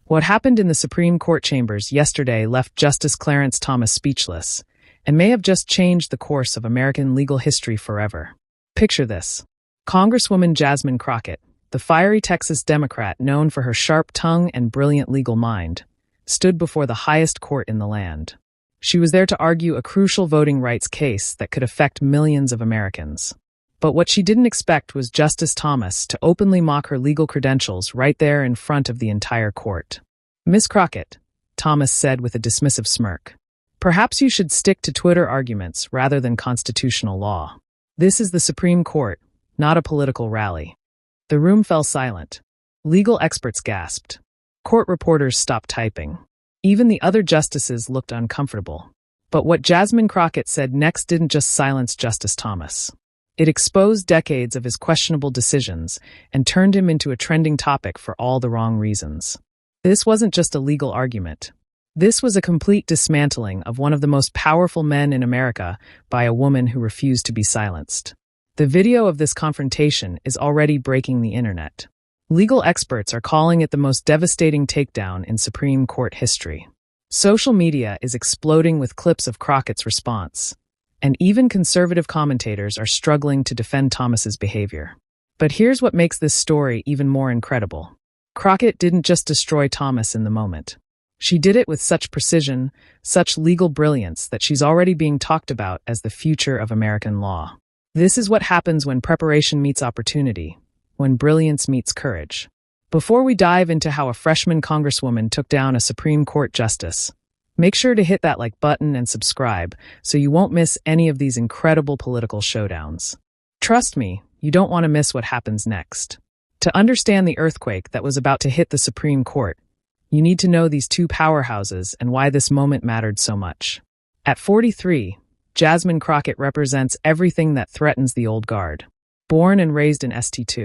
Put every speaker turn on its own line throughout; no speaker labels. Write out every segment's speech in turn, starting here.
What happened in the Supreme Court chambers yesterday left Justice Clarence Thomas speechless, and may have just changed the course of American legal history forever. Picture this. Congresswoman Jasmine Crockett, the fiery Texas Democrat known for her sharp tongue and brilliant legal mind, stood before the highest court in the land. She was there to argue a crucial voting rights case that could affect millions of Americans. But what she didn't expect was Justice Thomas to openly mock her legal credentials right there in front of the entire court. "Miss Crockett," Thomas said with a dismissive smirk, "perhaps you should stick to Twitter arguments rather than constitutional law. This is the Supreme Court, not a political rally." The room fell silent. Legal experts gasped. Court reporters stopped typing. Even the other justices looked uncomfortable. But what Jasmine Crockett said next didn't just silence Justice Thomas. It exposed decades of his questionable decisions and turned him into a trending topic for all the wrong reasons. This wasn't just a legal argument. This was a complete dismantling of one of the most powerful men in America by a woman who refused to be silenced. The video of this confrontation is already breaking the internet. Legal experts are calling it the most devastating takedown in Supreme Court history. Social media is exploding with clips of Crockett's response, and even conservative commentators are struggling to defend Thomas's behavior. But here's what makes this story even more incredible. Crockett didn't just destroy Thomas in the moment. She did it with such precision, such legal brilliance that she's already being talked about as the future of American law. This is what happens when preparation meets opportunity, when brilliance meets courage. Before we dive into how a freshman congresswoman took down a Supreme Court justice, make sure to hit that like button and subscribe so you won't miss any of these incredible political showdowns. Trust me, you don't want to miss what happens next. To understand the earthquake that was about to hit the Supreme Court, you need to know these two powerhouses and why this moment mattered so much. At 43, Jasmine Crockett represents everything that threatens the old guard. Born and raised in St.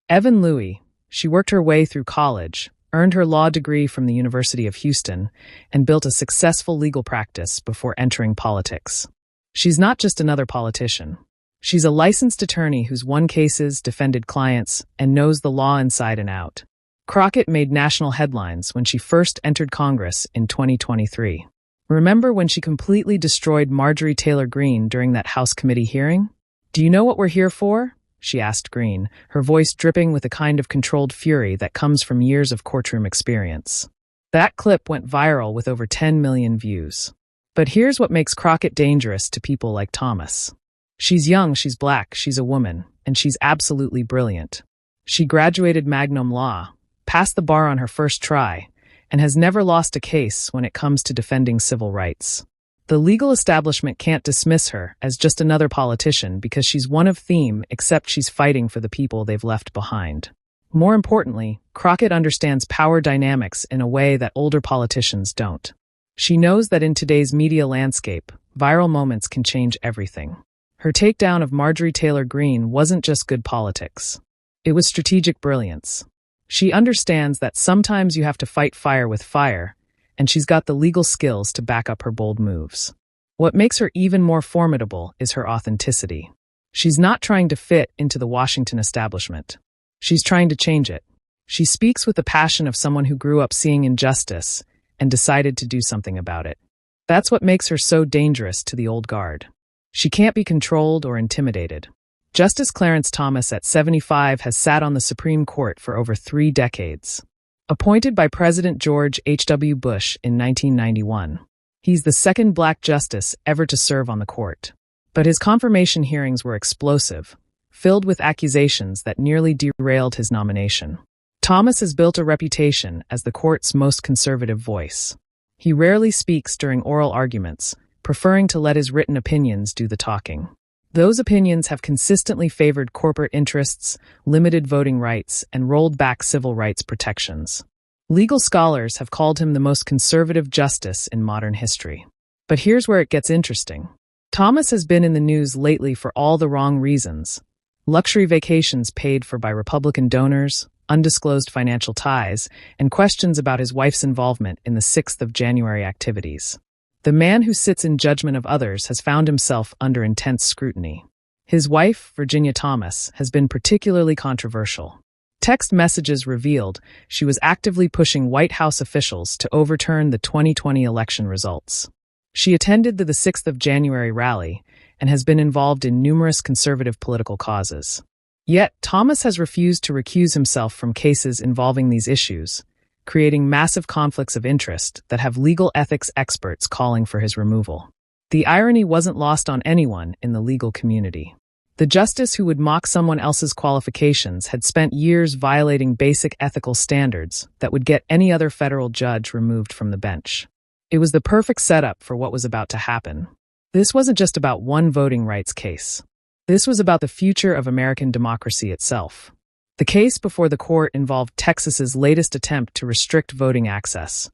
Evan Louis, she worked her way through college, earned her law degree from the University of Houston, and built a successful legal practice before entering politics. She's not just another politician. She's a licensed attorney who's won cases, defended clients, and knows the law inside and out. Crockett made national headlines when she first entered Congress in 2023. Remember when she completely destroyed Marjorie Taylor Greene during that House committee hearing? "Do you know what we're here for?" she asked Greene, her voice dripping with a kind of controlled fury that comes from years of courtroom experience. That clip went viral with over 10 million views. But here's what makes Crockett dangerous to people like Thomas. She's young, she's black, she's a woman, and she's absolutely brilliant. She graduated magna cum laude, passed the bar on her first try, and has never lost a case when it comes to defending civil rights. The legal establishment can't dismiss her as just another politician because she's one of them, except she's fighting for the people they've left behind. More importantly, Crockett understands power dynamics in a way that older politicians don't. She knows that in today's media landscape, viral moments can change everything. Her takedown of Marjorie Taylor Greene wasn't just good politics. It was strategic brilliance. She understands that sometimes you have to fight fire with fire, and she's got the legal skills to back up her bold moves. What makes her even more formidable is her authenticity. She's not trying to fit into the Washington establishment. She's trying to change it. She speaks with the passion of someone who grew up seeing injustice and decided to do something about it. That's what makes her so dangerous to the old guard. She can't be controlled or intimidated. Justice Clarence Thomas at 75 has sat on the Supreme Court for over 3 decades. Appointed by President George H.W. Bush in 1991, he's the second black justice ever to serve on the court. But his confirmation hearings were explosive, filled with accusations that nearly derailed his nomination. Thomas has built a reputation as the court's most conservative voice. He rarely speaks during oral arguments, preferring to let his written opinions do the talking. Those opinions have consistently favored corporate interests, limited voting rights, and rolled back civil rights protections. Legal scholars have called him the most conservative justice in modern history. But here's where it gets interesting. Thomas has been in the news lately for all the wrong reasons. Luxury vacations paid for by Republican donors, undisclosed financial ties, and questions about his wife's involvement in the 6th of January activities. The man who sits in judgment of others has found himself under intense scrutiny. His wife, Virginia Thomas, has been particularly controversial. Text messages revealed she was actively pushing White House officials to overturn the 2020 election results. She attended the 6th of January rally and has been involved in numerous conservative political causes. Yet, Thomas has refused to recuse himself from cases involving these issues, creating massive conflicts of interest that have legal ethics experts calling for his removal. The irony wasn't lost on anyone in the legal community. The justice who would mock someone else's qualifications had spent years violating basic ethical standards that would get any other federal judge removed from the bench. It was the perfect setup for what was about to happen. This wasn't just about one voting rights case. This was about the future of American democracy itself. The case before the court involved Texas's latest attempt to restrict voting access,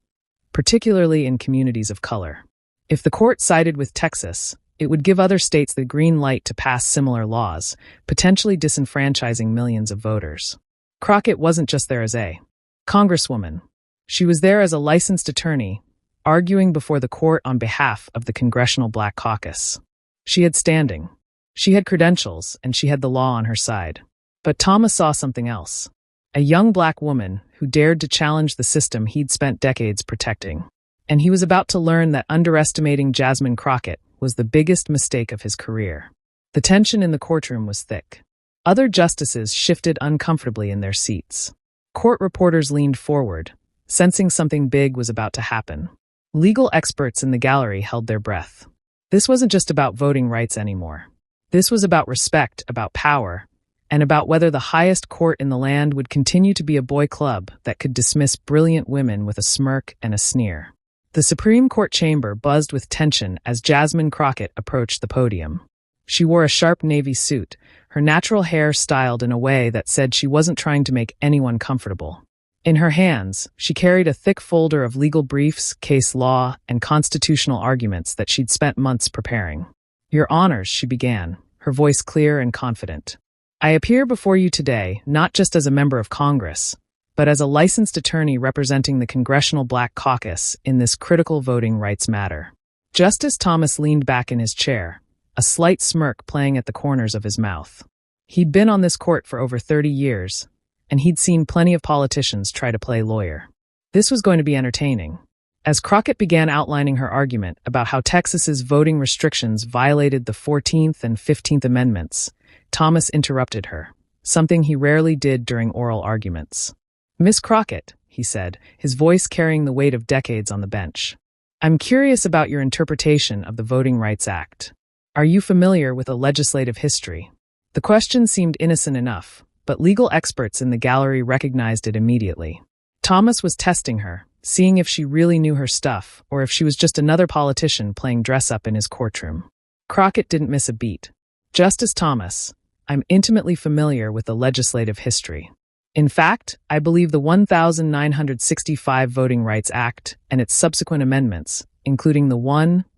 particularly in communities of color. If the court sided with Texas, it would give other states the green light to pass similar laws, potentially disenfranchising millions of voters. Crockett wasn't just there as a congresswoman. She was there as a licensed attorney, arguing before the court on behalf of the Congressional Black Caucus. She had standing. She had credentials, and she had the law on her side. But Thomas saw something else. A young black woman who dared to challenge the system he'd spent decades protecting. And he was about to learn that underestimating Jasmine Crockett was the biggest mistake of his career. The tension in the courtroom was thick. Other justices shifted uncomfortably in their seats. Court reporters leaned forward, sensing something big was about to happen. Legal experts in the gallery held their breath. This wasn't just about voting rights anymore. This was about respect, about power, and about whether the highest court in the land would continue to be a boy club that could dismiss brilliant women with a smirk and a sneer. The Supreme Court chamber buzzed with tension as Jasmine Crockett approached the podium. She wore a sharp navy suit, her natural hair styled in a way that said she wasn't trying to make anyone comfortable. In her hands, she carried a thick folder of legal briefs, case law, and constitutional arguments that she'd spent months preparing. "Your Honors," she began, her voice clear and confident. "I appear before you today not just as a member of Congress, but as a licensed attorney representing the Congressional Black Caucus in this critical voting rights matter." Justice Thomas leaned back in his chair, a slight smirk playing at the corners of his mouth. He'd been on this court for over 30 years, and he'd seen plenty of politicians try to play lawyer. This was going to be entertaining. As Crockett began outlining her argument about how Texas's voting restrictions violated the 14th and 15th Amendments, Thomas interrupted her, something he rarely did during oral arguments. "Miss Crockett," he said, his voice carrying the weight of decades on the bench, "I'm curious about your interpretation of the Voting Rights Act. Are you familiar with a legislative history?" The question seemed innocent enough, but legal experts in the gallery recognized it immediately. Thomas was testing her, seeing if she really knew her stuff or if she was just another politician playing dress-up in his courtroom. Crockett didn't miss a beat. "Justice Thomas, I'm intimately familiar with the legislative history. In fact, I believe the 1965 Voting Rights Act and its subsequent amendments, including the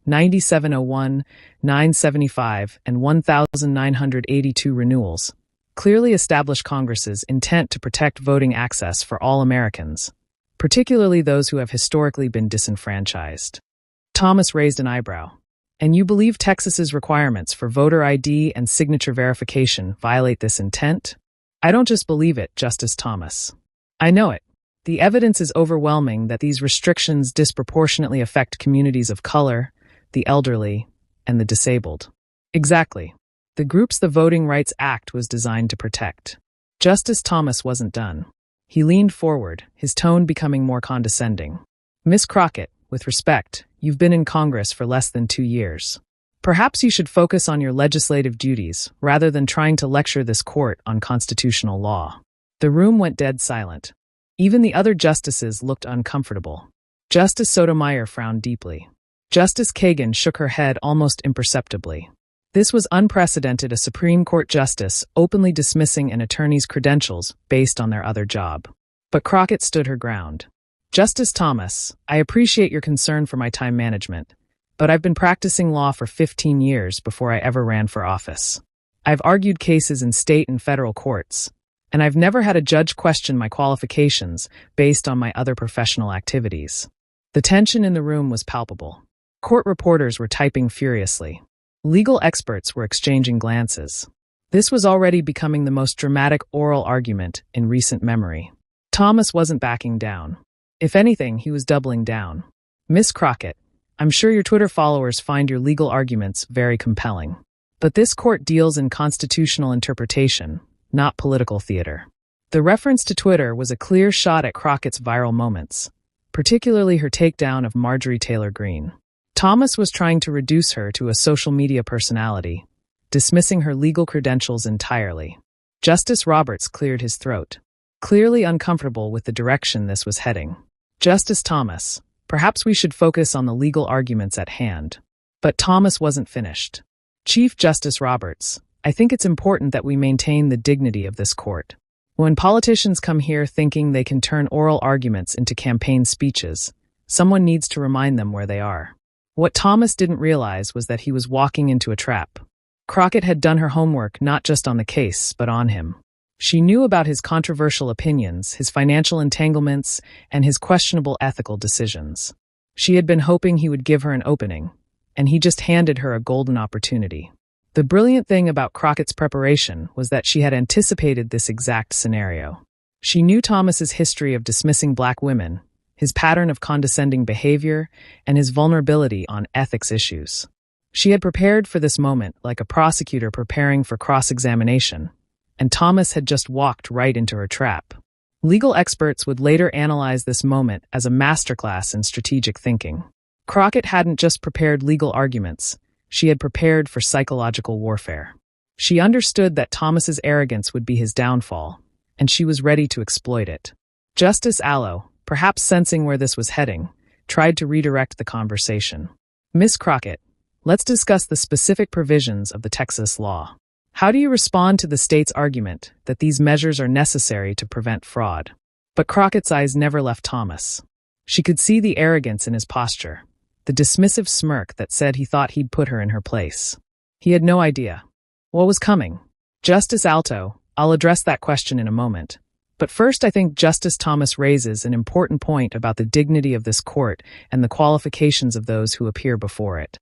9701, 975, and 1982 renewals, clearly establish Congress's intent to protect voting access for all Americans, particularly those who have historically been disenfranchised." Thomas raised an eyebrow. "And you believe Texas's requirements for voter ID and signature verification violate this intent?" "I don't just believe it, Justice Thomas. I know it. The evidence is overwhelming that these restrictions disproportionately affect communities of color, the elderly, and the disabled." "Exactly. The groups the Voting Rights Act was designed to protect." Justice Thomas wasn't done. He leaned forward, his tone becoming more condescending. "Miss Crockett, with respect, you've been in Congress for less than 2 years. Perhaps you should focus on your legislative duties rather than trying to lecture this court on constitutional law." The room went dead silent. Even the other justices looked uncomfortable. Justice Sotomayor frowned deeply. Justice Kagan shook her head almost imperceptibly. This was unprecedented, a Supreme Court justice openly dismissing an attorney's credentials based on their other job. But Crockett stood her ground. "Justice Thomas, I appreciate your concern for my time management, but I've been practicing law for 15 years before I ever ran for office. I've argued cases in state and federal courts, and I've never had a judge question my qualifications based on my other professional activities." The tension in the room was palpable. Court reporters were typing furiously. Legal experts were exchanging glances. This was already becoming the most dramatic oral argument in recent memory. Thomas wasn't backing down. If anything, he was doubling down. Miss Crockett, I'm sure your Twitter followers find your legal arguments very compelling. But this court deals in constitutional interpretation, not political theater. The reference to Twitter was a clear shot at Crockett's viral moments, particularly her takedown of Marjorie Taylor Greene. Thomas was trying to reduce her to a social media personality, dismissing her legal credentials entirely. Justice Roberts cleared his throat, clearly uncomfortable with the direction this was heading. Justice Thomas, perhaps we should focus on the legal arguments at hand. But Thomas wasn't finished. Chief Justice Roberts, I think it's important that we maintain the dignity of this court. When politicians come here thinking they can turn oral arguments into campaign speeches, someone needs to remind them where they are. What Thomas didn't realize was that he was walking into a trap. Crockett had done her homework not just on the case, but on him. She knew about his controversial opinions, his financial entanglements, and his questionable ethical decisions. She had been hoping he would give her an opening, and he just handed her a golden opportunity. The brilliant thing about Crockett's preparation was that she had anticipated this exact scenario. She knew Thomas's history of dismissing black women, his pattern of condescending behavior, and his vulnerability on ethics issues. She had prepared for this moment like a prosecutor preparing for cross-examination, and Thomas had just walked right into her trap. Legal experts would later analyze this moment as a masterclass in strategic thinking. Crockett hadn't just prepared legal arguments, she had prepared for psychological warfare. She understood that Thomas's arrogance would be his downfall, and she was ready to exploit it. Justice Allo, perhaps sensing where this was heading, tried to redirect the conversation. Miss Crockett, let's discuss the specific provisions of the Texas law. How do you respond to the state's argument that these measures are necessary to prevent fraud? But Crockett's eyes never left Thomas. She could see the arrogance in his posture, the dismissive smirk that said he thought he'd put her in her place. He had no idea what was coming. Justice Alto, I'll address that question in a moment. But first, I think Justice Thomas raises an important point about the dignity of this court and the qualifications of those who appear before it.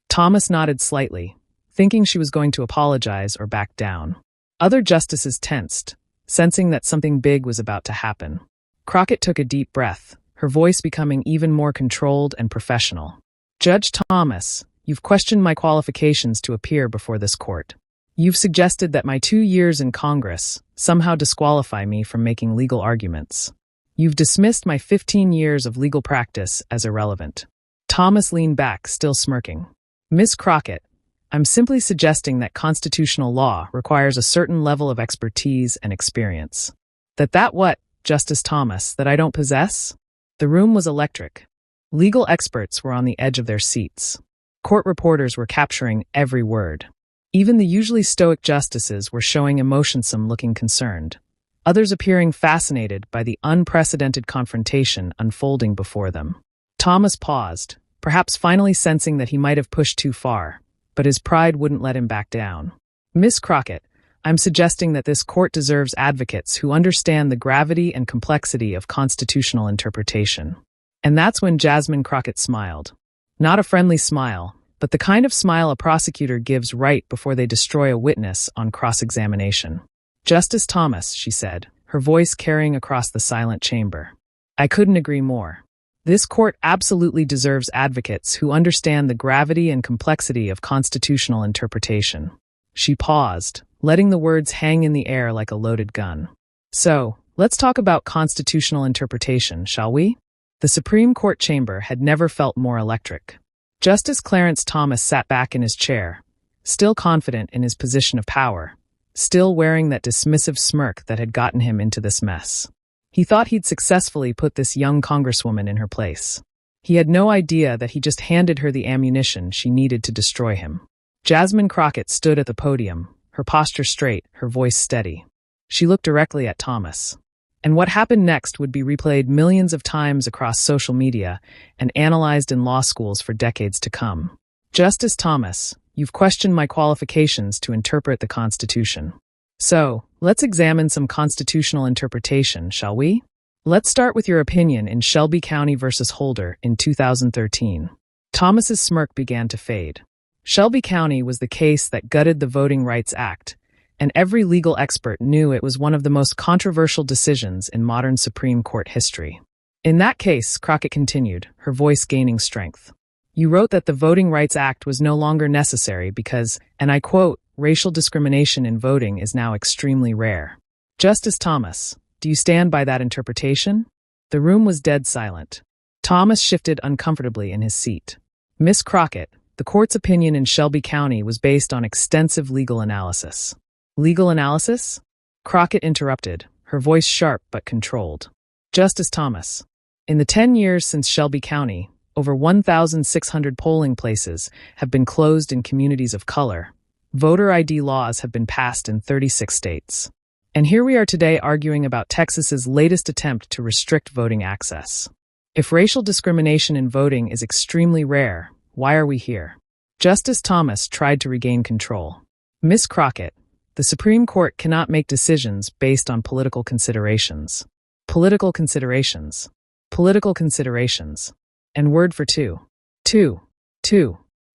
Thomas nodded slightly, thinking she was going to apologize or back down. Other justices tensed, sensing that something big was about to happen. Crockett took a deep breath, her voice becoming even more controlled and professional. Judge Thomas, you've questioned my qualifications to appear before this court. You've suggested that my 2 years in Congress somehow disqualify me from making legal arguments. You've dismissed my 15 years of legal practice as irrelevant. Thomas leaned back, still smirking. Miss Crockett, I'm simply suggesting that constitutional law requires a certain level of expertise and experience. That what, Justice Thomas, that I don't possess? The room was electric. Legal experts were on the edge of their seats. Court reporters were capturing every word. Even the usually stoic justices were showing emotion-some-looking concerned, others appearing fascinated by the unprecedented confrontation unfolding before them. Thomas paused, perhaps finally sensing that he might have pushed too far, but his pride wouldn't let him back down. Miss Crockett, I'm suggesting that this court deserves advocates who understand the gravity and complexity of constitutional interpretation. And that's when Jasmine Crockett smiled. Not a friendly smile, but the kind of smile a prosecutor gives right before they destroy a witness on cross-examination. Justice Thomas, she said, her voice carrying across the silent chamber. I couldn't agree more. This court absolutely deserves advocates who understand the gravity and complexity of constitutional interpretation. She paused, letting the words hang in the air like a loaded gun. So, let's talk about constitutional interpretation, shall we? The Supreme Court chamber had never felt more electric. Justice Clarence Thomas sat back in his chair, still confident in his position of power, still wearing that dismissive smirk that had gotten him into this mess. He thought he'd successfully put this young congresswoman in her place. He had no idea that he just handed her the ammunition she needed to destroy him. Jasmine Crockett stood at the podium, her posture straight, her voice steady. She looked directly at Thomas. And what happened next would be replayed millions of times across social media and analyzed in law schools for decades to come. Justice Thomas, you've questioned my qualifications to interpret the Constitution. So, let's examine some constitutional interpretation, shall we? Let's start with your opinion in Shelby County versus Holder in 2013. Thomas's smirk began to fade. Shelby County was the case that gutted the Voting Rights Act and every legal expert knew it was one of the most controversial decisions in modern Supreme Court history. In that case, Crockett continued, her voice gaining strength. You wrote that the Voting Rights Act was no longer necessary because, and I quote, racial discrimination in voting is now extremely rare. Justice Thomas, do you stand by that interpretation? The room was dead silent. Thomas shifted uncomfortably in his seat. Miss Crockett, the court's opinion in Shelby County was based on extensive legal analysis. Legal analysis? Crockett interrupted, her voice sharp but controlled. Justice Thomas, in the 10 years since Shelby County, over 1,600 polling places have been closed in communities of color. Voter ID laws have been passed in 36 states. And here we are today arguing about Texas's latest attempt to restrict voting access. If racial discrimination in voting is extremely rare, why are we here? Justice Thomas tried to regain control. Miss Crockett, the Supreme Court cannot make decisions based on political considerations. Political considerations. Political considerations. And word for two.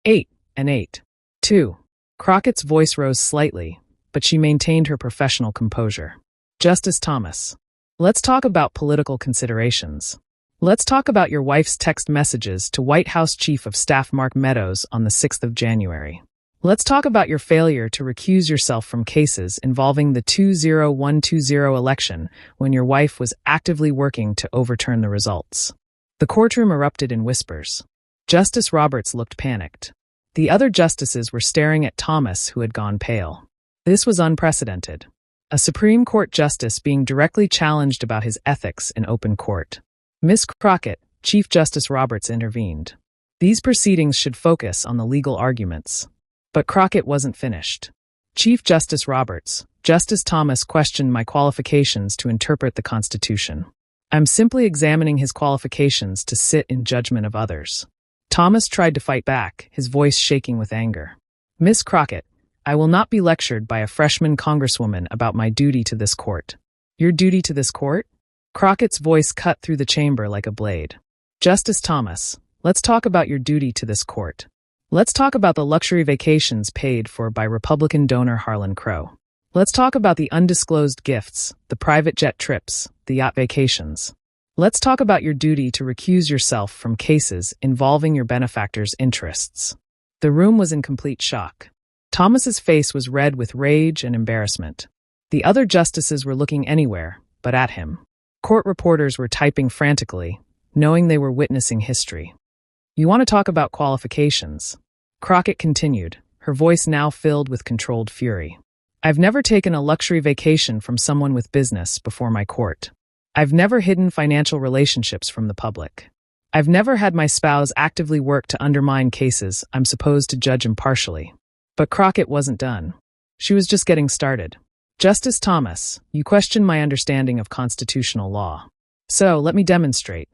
8, and 8. 2. Crockett's voice rose slightly, but she maintained her professional composure. Justice Thomas, let's talk about political considerations. Let's talk about your wife's text messages to White House Chief of Staff Mark Meadows on the 6th of January. Let's talk about your failure to recuse yourself from cases involving the 20120 election when your wife was actively working to overturn the results. The courtroom erupted in whispers. Justice Roberts looked panicked. The other justices were staring at Thomas, who had gone pale. This was unprecedented. A Supreme Court justice being directly challenged about his ethics in open court. Miss Crockett, Chief Justice Roberts intervened. These proceedings should focus on the legal arguments. But Crockett wasn't finished. Chief Justice Roberts, Justice Thomas questioned my qualifications to interpret the Constitution. I'm simply examining his qualifications to sit in judgment of others. Thomas tried to fight back, his voice shaking with anger. Miss Crockett, I will not be lectured by a freshman congresswoman about my duty to this court. Your duty to this court? Crockett's voice cut through the chamber like a blade. Justice Thomas, let's talk about your duty to this court. Let's talk about the luxury vacations paid for by Republican donor Harlan Crow. Let's talk about the undisclosed gifts, the private jet trips, the yacht vacations. Let's talk about your duty to recuse yourself from cases involving your benefactor's interests. The room was in complete shock. Thomas's face was red with rage and embarrassment. The other justices were looking anywhere but at him. Court reporters were typing frantically, knowing they were witnessing history. You want to talk about qualifications? Crockett continued, her voice now filled with controlled fury. I've never taken a luxury vacation from someone with business before my court. I've never hidden financial relationships from the public. I've never had my spouse actively work to undermine cases I'm supposed to judge impartially. But Crockett wasn't done. She was just getting started. Justice Thomas, you question my understanding of constitutional law. So, let me demonstrate.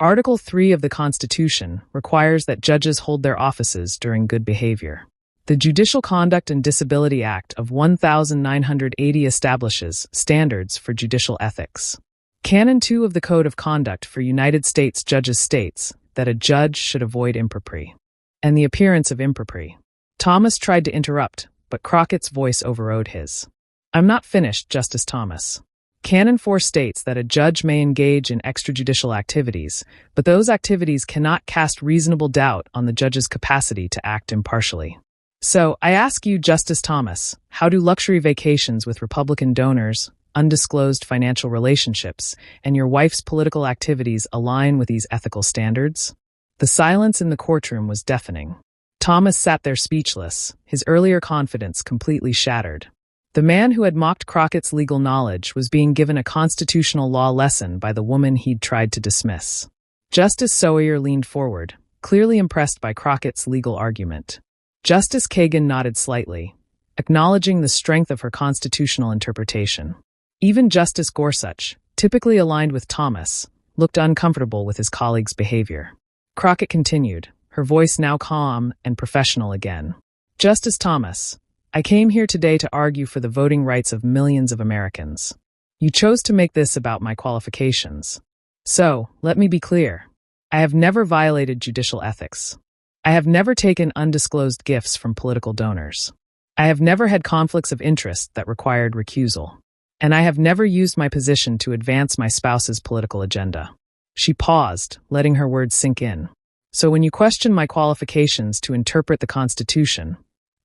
Article 3 of the Constitution requires that judges hold their offices during good behavior. The Judicial Conduct and Disability Act of 1980 establishes standards for judicial ethics. Canon 2 of the Code of Conduct for United States Judges states that a judge should avoid impropriety and the appearance of impropriety. Thomas tried to interrupt, but Crockett's voice overrode his. I'm not finished, Justice Thomas. Canon 4 states that a judge may engage in extrajudicial activities, but those activities cannot cast reasonable doubt on the judge's capacity to act impartially. So, I ask you, Justice Thomas, how do luxury vacations with Republican donors, undisclosed financial relationships, and your wife's political activities align with these ethical standards? The silence in the courtroom was deafening. Thomas sat there speechless, his earlier confidence completely shattered. The man who had mocked Crockett's legal knowledge was being given a constitutional law lesson by the woman he'd tried to dismiss. Justice Sawyer leaned forward, clearly impressed by Crockett's legal argument. Justice Kagan nodded slightly, acknowledging the strength of her constitutional interpretation. Even Justice Gorsuch, typically aligned with Thomas, looked uncomfortable with his colleague's behavior. Crockett continued, her voice now calm and professional again. Justice Thomas, I came here today to argue for the voting rights of millions of Americans. You chose to make this about my qualifications. So, let me be clear. I have never violated judicial ethics. I have never taken undisclosed gifts from political donors. I have never had conflicts of interest that required recusal. And I have never used my position to advance my spouse's political agenda. She paused, letting her words sink in. So when you question my qualifications to interpret the Constitution,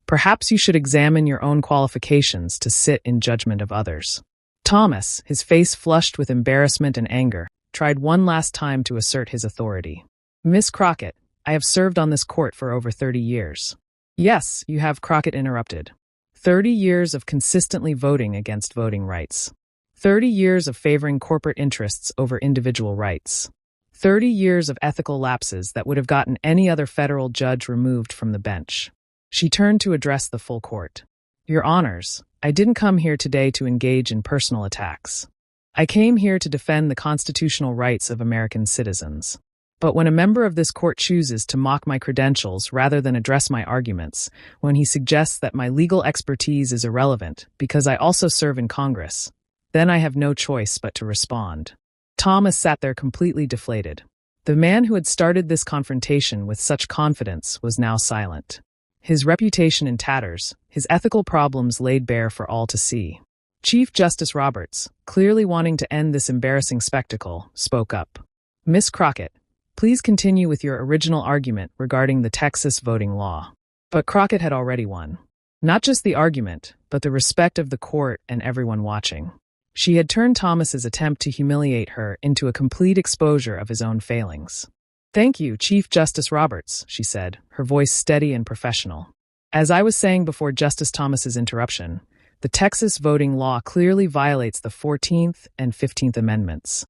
perhaps you should examine your own qualifications to sit in judgment of others. Thomas, his face flushed with embarrassment and anger, tried one last time to assert his authority. Miss Crockett, I have served on this court for over 30 years. Yes, you have, Crockett interrupted. 30 years of consistently voting against voting rights. 30 years of favoring corporate interests over individual rights. 30 years of ethical lapses that would have gotten any other federal judge removed from the bench. She turned to address the full court. Your Honors, I didn't come here today to engage in personal attacks. I came here to defend the constitutional rights of American citizens. But when a member of this court chooses to mock my credentials rather than address my arguments, when he suggests that my legal expertise is irrelevant because I also serve in Congress, then I have no choice but to respond. Thomas sat there completely deflated. The man who had started this confrontation with such confidence was now silent. His reputation in tatters, his ethical problems laid bare for all to see. Chief Justice Roberts, clearly wanting to end this embarrassing spectacle, spoke up. Miss Crockett, please continue with your original argument regarding the Texas voting law. But Crockett had already won. Not just the argument, but the respect of the court and everyone watching. She had turned Thomas's attempt to humiliate her into a complete exposure of his own failings. Thank you, Chief Justice Roberts, she said, her voice steady and professional. As I was saying before Justice Thomas's interruption, the Texas voting law clearly violates the 14th and 15th Amendments.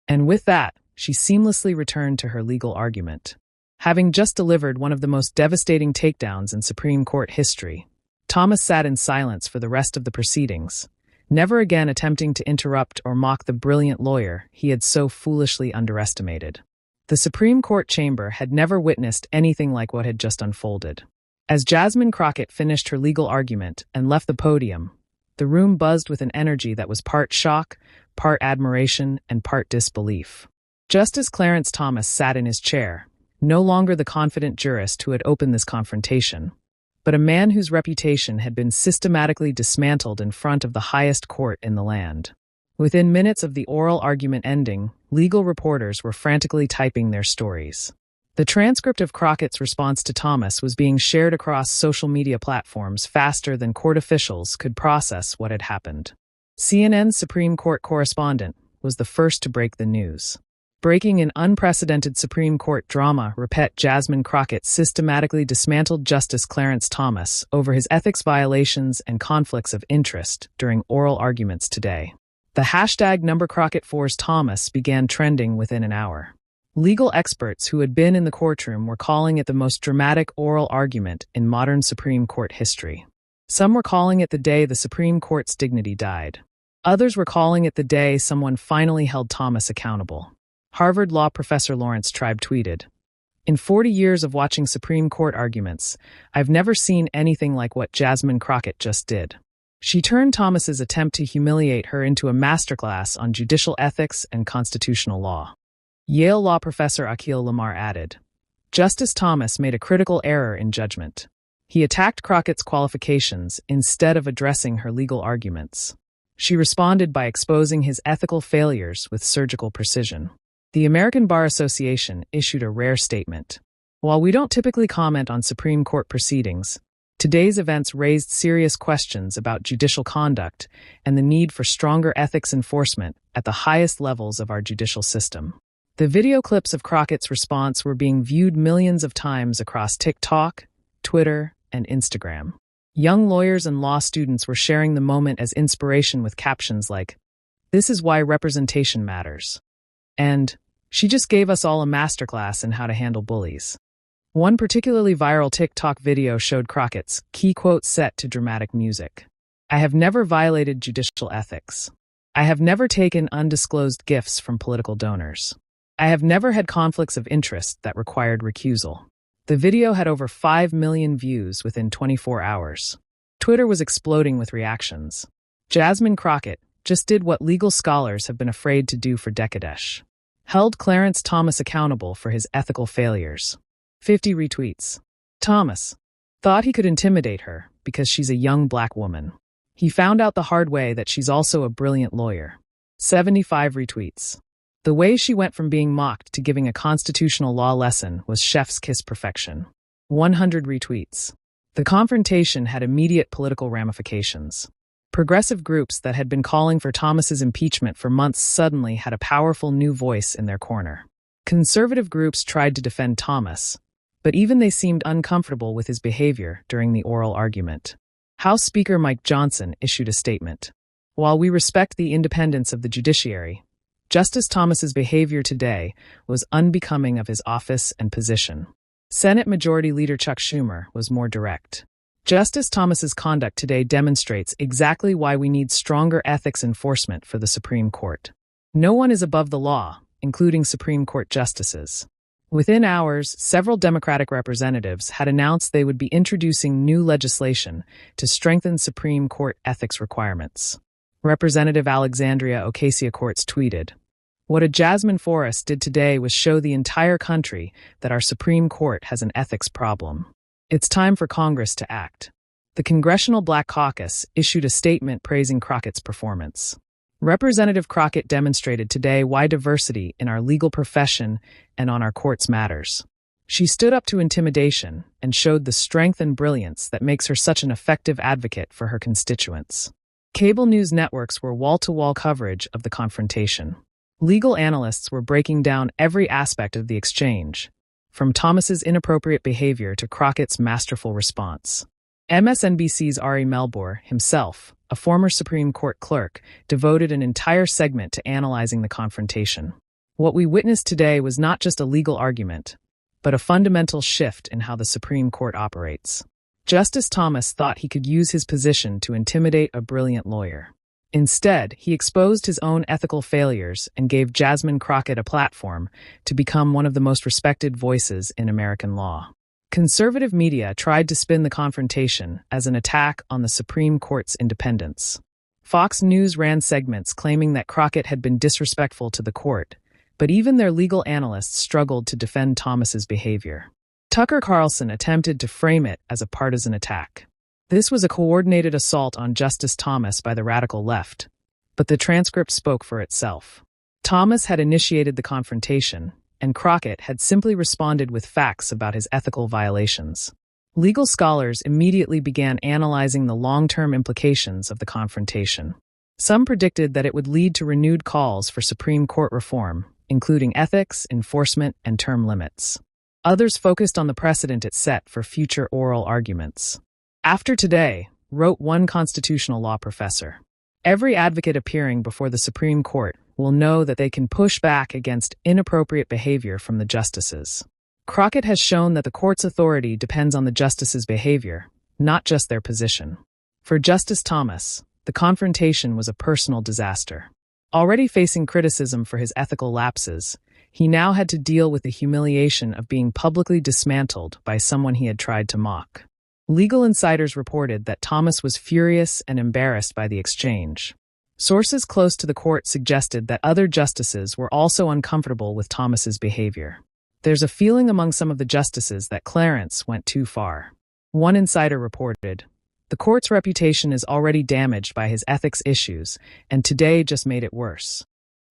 And with that, she seamlessly returned to her legal argument. Having just delivered one of the most devastating takedowns in Supreme Court history, Thomas sat in silence for the rest of the proceedings, never again attempting to interrupt or mock the brilliant lawyer he had so foolishly underestimated. The Supreme Court chamber had never witnessed anything like what had just unfolded. As Jasmine Crockett finished her legal argument and left the podium, the room buzzed with an energy that was part shock, part admiration, and part disbelief. Justice Clarence Thomas sat in his chair, no longer the confident jurist who had opened this confrontation, but a man whose reputation had been systematically dismantled in front of the highest court in the land. Within minutes of the oral argument ending, legal reporters were frantically typing their stories. The transcript of Crockett's response to Thomas was being shared across social media platforms faster than court officials could process what had happened. CNN's Supreme Court correspondent was the first to break the news. Breaking in unprecedented Supreme Court drama, Jasmine Crockett systematically dismantled Justice Clarence Thomas over his ethics violations and conflicts of interest during oral arguments today. The hashtag #Crockett4Thomas began trending within an hour. Legal experts who had been in the courtroom were calling it the most dramatic oral argument in modern Supreme Court history. Some were calling it the day the Supreme Court's dignity died. Others were calling it the day someone finally held Thomas accountable. Harvard law professor Lawrence Tribe tweeted, "In 40 years of watching Supreme Court arguments, I've never seen anything like what Jasmine Crockett just did." She turned Thomas's attempt to humiliate her into a masterclass on judicial ethics and constitutional law. Yale law professor Akhil Lamar added, Justice Thomas made a critical error in judgment. He attacked Crockett's qualifications instead of addressing her legal arguments. She responded by exposing his ethical failures with surgical precision. The American Bar Association issued a rare statement. While we don't typically comment on Supreme Court proceedings, today's events raised serious questions about judicial conduct and the need for stronger ethics enforcement at the highest levels of our judicial system. The video clips of Crockett's response were being viewed millions of times across TikTok, Twitter, and Instagram. Young lawyers and law students were sharing the moment as inspiration with captions like, "This is why representation matters," and "She just gave us all a masterclass in how to handle bullies." One particularly viral TikTok video showed Crockett's key quote set to dramatic music. "I have never violated judicial ethics. I have never taken undisclosed gifts from political donors. I have never had conflicts of interest that required recusal." The video had over 5 million views within 24 hours. Twitter was exploding with reactions. Jasmine Crockett just did what legal scholars have been afraid to do for decades. Held Clarence Thomas accountable for his ethical failures. 50 retweets. Thomas thought he could intimidate her, because she's a young black woman. He found out the hard way that she's also a brilliant lawyer. 75 retweets. The way she went from being mocked to giving a constitutional law lesson was chef's kiss perfection. 100 retweets. The confrontation had immediate political ramifications. Progressive groups that had been calling for Thomas's impeachment for months suddenly had a powerful new voice in their corner. Conservative groups tried to defend Thomas, but even they seemed uncomfortable with his behavior during the oral argument. House Speaker Mike Johnson issued a statement. While we respect the independence of the judiciary, Justice Thomas's behavior today was unbecoming of his office and position. Senate Majority Leader Chuck Schumer was more direct. Justice Thomas's conduct today demonstrates exactly why we need stronger ethics enforcement for the Supreme Court. No one is above the law, including Supreme Court justices. Within hours, several Democratic representatives had announced they would be introducing new legislation to strengthen Supreme Court ethics requirements. Representative Alexandria Ocasio-Cortez tweeted, "What a Jasmine Forrest did today was show the entire country that our Supreme Court has an ethics problem. It's time for Congress to act." The Congressional Black Caucus issued a statement praising Crockett's performance. Representative Crockett demonstrated today why diversity in our legal profession and on our courts matters. She stood up to intimidation and showed the strength and brilliance that makes her such an effective advocate for her constituents. Cable news networks were wall-to-wall coverage of the confrontation. Legal analysts were breaking down every aspect of the exchange, from Thomas's inappropriate behavior to Crockett's masterful response. MSNBC's Ari Melbourne himself, a former Supreme Court clerk, devoted an entire segment to analyzing the confrontation. What we witnessed today was not just a legal argument, but a fundamental shift in how the Supreme Court operates. Justice Thomas thought he could use his position to intimidate a brilliant lawyer. Instead, he exposed his own ethical failures and gave Jasmine Crockett a platform to become one of the most respected voices in American law. Conservative media tried to spin the confrontation as an attack on the Supreme Court's independence. Fox News ran segments claiming that Crockett had been disrespectful to the court, but even their legal analysts struggled to defend Thomas's behavior. Tucker Carlson attempted to frame it as a partisan attack. This was a coordinated assault on Justice Thomas by the radical left, but the transcript spoke for itself. Thomas had initiated the confrontation, and Crockett had simply responded with facts about his ethical violations. Legal scholars immediately began analyzing the long-term implications of the confrontation. Some predicted that it would lead to renewed calls for Supreme Court reform, including ethics, enforcement, and term limits. Others focused on the precedent it set for future oral arguments. "After today," wrote one constitutional law professor, "every advocate appearing before the Supreme Court will know that they can push back against inappropriate behavior from the justices." Crockett has shown that the court's authority depends on the justices' behavior, not just their position. For Justice Thomas, the confrontation was a personal disaster. Already facing criticism for his ethical lapses, he now had to deal with the humiliation of being publicly dismantled by someone he had tried to mock. Legal insiders reported that Thomas was furious and embarrassed by the exchange. Sources close to the court suggested that other justices were also uncomfortable with Thomas's behavior. There's a feeling among some of the justices that Clarence went too far. One insider reported, "The court's reputation is already damaged by his ethics issues, and today just made it worse."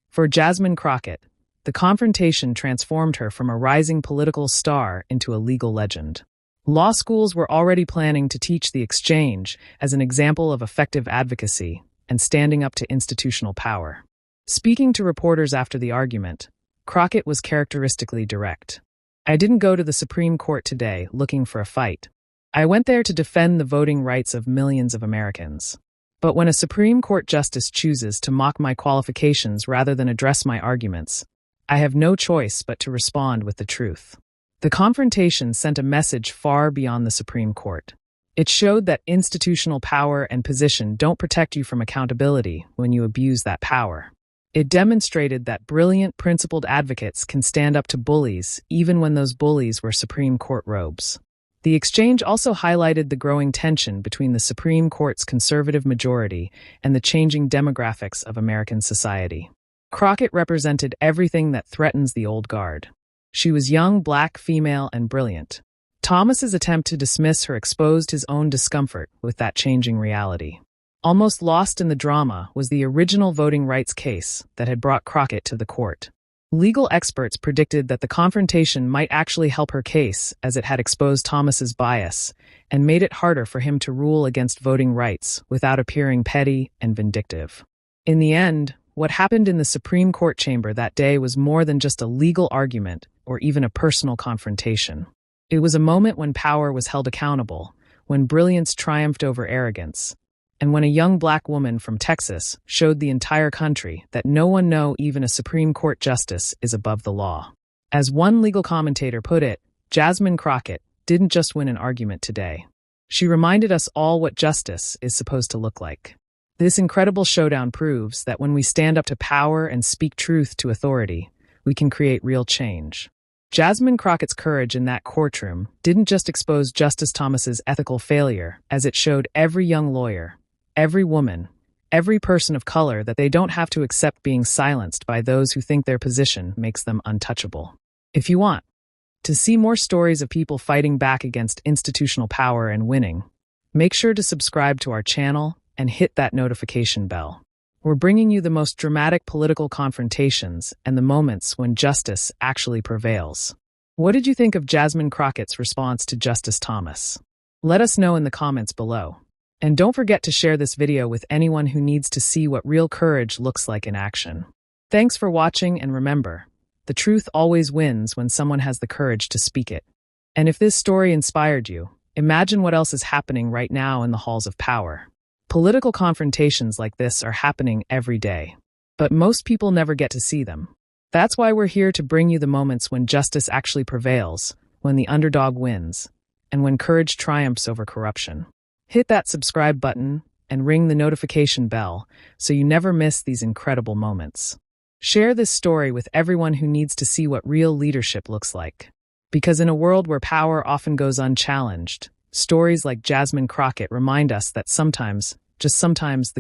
For Jasmine Crockett, the confrontation transformed her from a rising political star into a legal legend. Law schools were already planning to teach the exchange as an example of effective advocacy and standing up to institutional power. Speaking to reporters after the argument, Crockett was characteristically direct. "I didn't go to the Supreme Court today looking for a fight. I went there to defend the voting rights of millions of Americans. But when a Supreme Court justice chooses to mock my qualifications rather than address my arguments, I have no choice but to respond with the truth." The confrontation sent a message far beyond the Supreme Court. It showed that institutional power and position don't protect you from accountability when you abuse that power. It demonstrated that brilliant, principled advocates can stand up to bullies, even when those bullies wear Supreme Court robes. The exchange also highlighted the growing tension between the Supreme Court's conservative majority and the changing demographics of American society. Crockett represented everything that threatens the old guard. She was young, black, female, and brilliant. Thomas's attempt to dismiss her exposed his own discomfort with that changing reality. Almost lost in the drama was the original voting rights case that had brought Crockett to the court. Legal experts predicted that the confrontation might actually help her case, as it had exposed Thomas's bias and made it harder for him to rule against voting rights without appearing petty and vindictive. In the end, what happened in the Supreme Court chamber that day was more than just a legal argument or even a personal confrontation. It was a moment when power was held accountable, when brilliance triumphed over arrogance, and when a young black woman from Texas showed the entire country that even a Supreme Court justice is above the law. As one legal commentator put it, Jasmine Crockett didn't just win an argument today. She reminded us all what justice is supposed to look like. This incredible showdown proves that when we stand up to power and speak truth to authority, we can create real change. Jasmine Crockett's courage in that courtroom didn't just expose Justice Thomas's ethical failure, as it showed every young lawyer, every woman, every person of color that they don't have to accept being silenced by those who think their position makes them untouchable. If you want to see more stories of people fighting back against institutional power and winning, make sure to subscribe to our channel and hit that notification bell. We're bringing you the most dramatic political confrontations and the moments when justice actually prevails. What did you think of Jasmine Crockett's response to Justice Thomas? Let us know in the comments below. And don't forget to share this video with anyone who needs to see what real courage looks like in action. Thanks for watching, and remember, the truth always wins when someone has the courage to speak it. And if this story inspired you, imagine what else is happening right now in the halls of power. Political confrontations like this are happening every day, but most people never get to see them. That's why we're here to bring you the moments when justice actually prevails, when the underdog wins, and when courage triumphs over corruption. Hit that subscribe button and ring the notification bell so you never miss these incredible moments. Share this story with everyone who needs to see what real leadership looks like. Because in a world where power often goes unchallenged, stories like Jasmine Crockett remind us that sometimes, just sometimes, the